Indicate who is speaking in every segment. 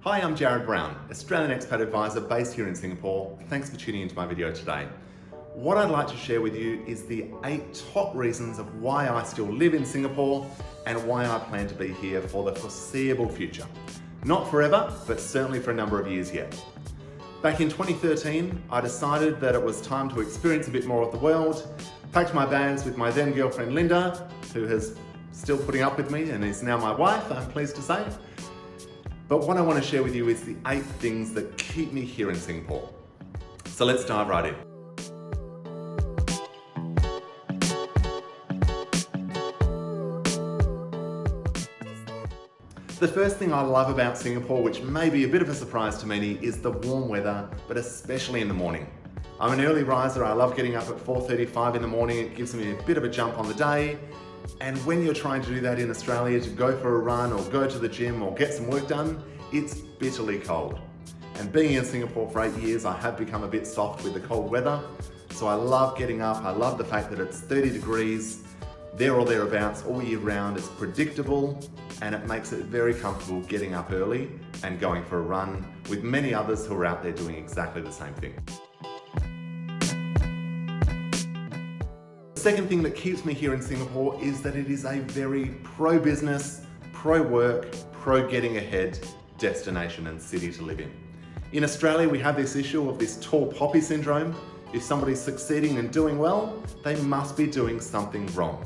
Speaker 1: Hi, I'm Jared Brown, Australian Expat Advisor based here in Singapore. Thanks for tuning into my video today. What I'd like to share with you is the 8 top reasons of why I still live in Singapore and why I plan to be here for the foreseeable future. Not forever, but certainly for a number of years yet. Back in 2013, I decided that it was time to experience a bit more of the world, packed my bags with my then girlfriend Linda, who is still putting up with me and is now my wife, I'm pleased to say. But what I want to share with you is the 8 things that keep me here in Singapore. So let's dive right in. The first thing I love about Singapore, which may be a bit of a surprise to many, is the warm weather, but especially in the morning. I'm an early riser. I love getting up at 4:35 in the morning. It gives me a bit of a jump on the day. And when you're trying to do that in Australia, to go for a run or go to the gym or get some work done, it's bitterly cold. And being in Singapore for 8 years, I have become a bit soft with the cold weather. So I love getting up. I love the fact that it's 30 degrees, there or thereabouts all year round. It's predictable and it makes it very comfortable getting up early and going for a run with many others who are out there doing exactly the same thing. The second thing that keeps me here in Singapore is that it is a very pro-business, pro-work, pro-getting ahead destination and city to live in. In Australia, we have this issue of this tall poppy syndrome. If somebody's succeeding and doing well, they must be doing something wrong.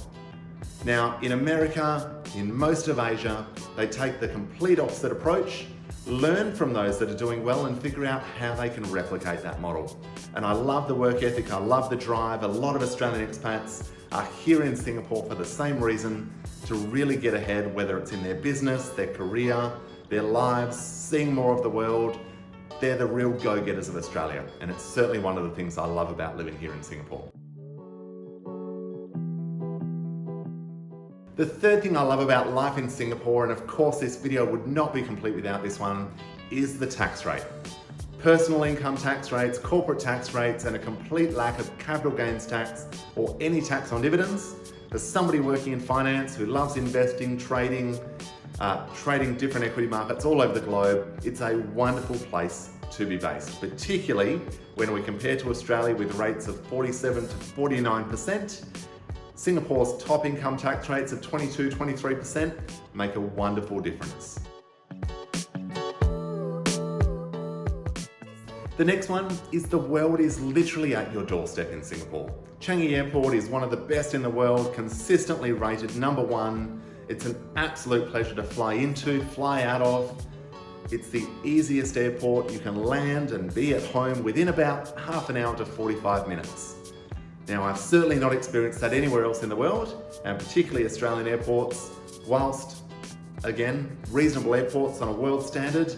Speaker 1: Now, in America, in most of Asia, they take the complete opposite approach, learn from those that are doing well and figure out how they can replicate that model. And I love the work ethic, I love the drive. A lot of Australian expats are here in Singapore for the same reason, to really get ahead, whether it's in their business, their career, their lives, seeing more of the world. They're the real go-getters of Australia. And it's certainly one of the things I love about living here in Singapore. The third thing I love about life in Singapore, and of course this video would not be complete without this one, is the tax rate. Personal income tax rates, corporate tax rates, and a complete lack of capital gains tax or any tax on dividends. For somebody working in finance who loves investing, trading different equity markets all over the globe, it's a wonderful place to be based, particularly when we compare to Australia with rates of 47 to 49%. Singapore's top income tax rates of 22, 23% make a wonderful difference. The next one is the world is literally at your doorstep in Singapore. Changi Airport is one of the best in the world, consistently rated #1. It's an absolute pleasure to fly into, fly out of. It's the easiest airport. You can land and be at home within about half an hour to 45 minutes. Now, I've certainly not experienced that anywhere else in the world, and particularly Australian airports. Whilst, again, reasonable airports on a world standard,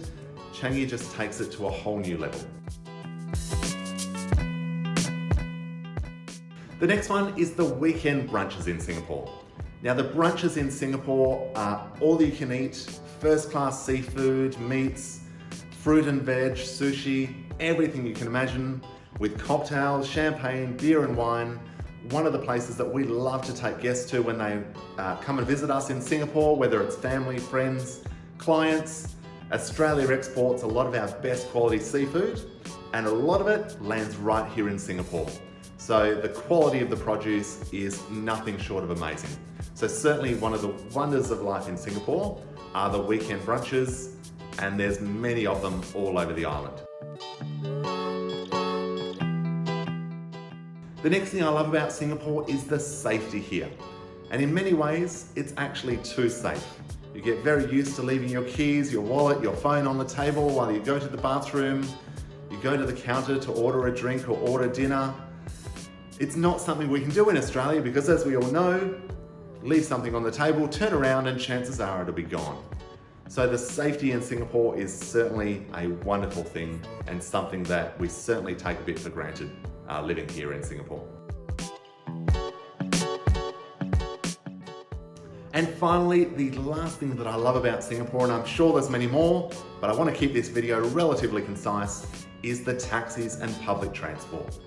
Speaker 1: Changi just takes it to a whole new level. The next one is the weekend brunches in Singapore. Now, the brunches in Singapore are all you can eat, first-class seafood, meats, fruit and veg, sushi, everything you can imagine, with cocktails, champagne, beer and wine. One of the places that we love to take guests to when they come and visit us in Singapore, whether it's family, friends, clients. Australia exports a lot of our best quality seafood, and a lot of it lands right here in Singapore. So the quality of the produce is nothing short of amazing. So certainly one of the wonders of life in Singapore are the weekend brunches, and there's many of them all over the island. The next thing I love about Singapore is the safety here. And in many ways, it's actually too safe. You get very used to leaving your keys, your wallet, your phone on the table while you go to the bathroom, you go to the counter to order a drink or order dinner. It's not something we can do in Australia because, as we all know, leave something on the table, turn around, and chances are it'll be gone. So the safety in Singapore is certainly a wonderful thing and something that we certainly take a bit for granted living here in Singapore. And finally, the last thing that I love about Singapore, and I'm sure there's many more, but I want to keep this video relatively concise, is the taxis and public transport.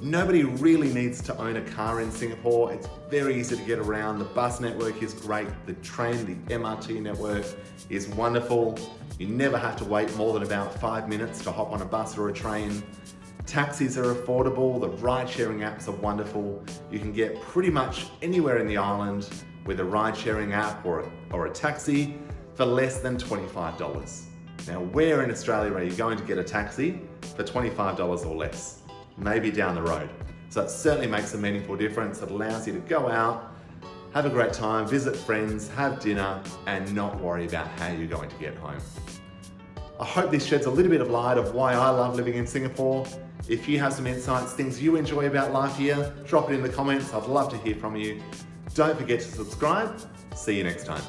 Speaker 1: Nobody really needs to own a car in Singapore. It's very easy to get around. The bus network is great. The train, the MRT network is wonderful. You never have to wait more than about 5 minutes to hop on a bus or a train. Taxis are affordable, the ride-sharing apps are wonderful. You can get pretty much anywhere in the island with a ride-sharing app or a taxi for less than $25. Now, where in Australia are you going to get a taxi for $25 or less? Maybe down the road. So it certainly makes a meaningful difference. It allows you to go out, have a great time, visit friends, have dinner, and not worry about how you're going to get home. I hope this sheds a little bit of light of why I love living in Singapore. If you have some insights, things you enjoy about life here, drop it in the comments. I'd love to hear from you. Don't forget to subscribe. See you next time.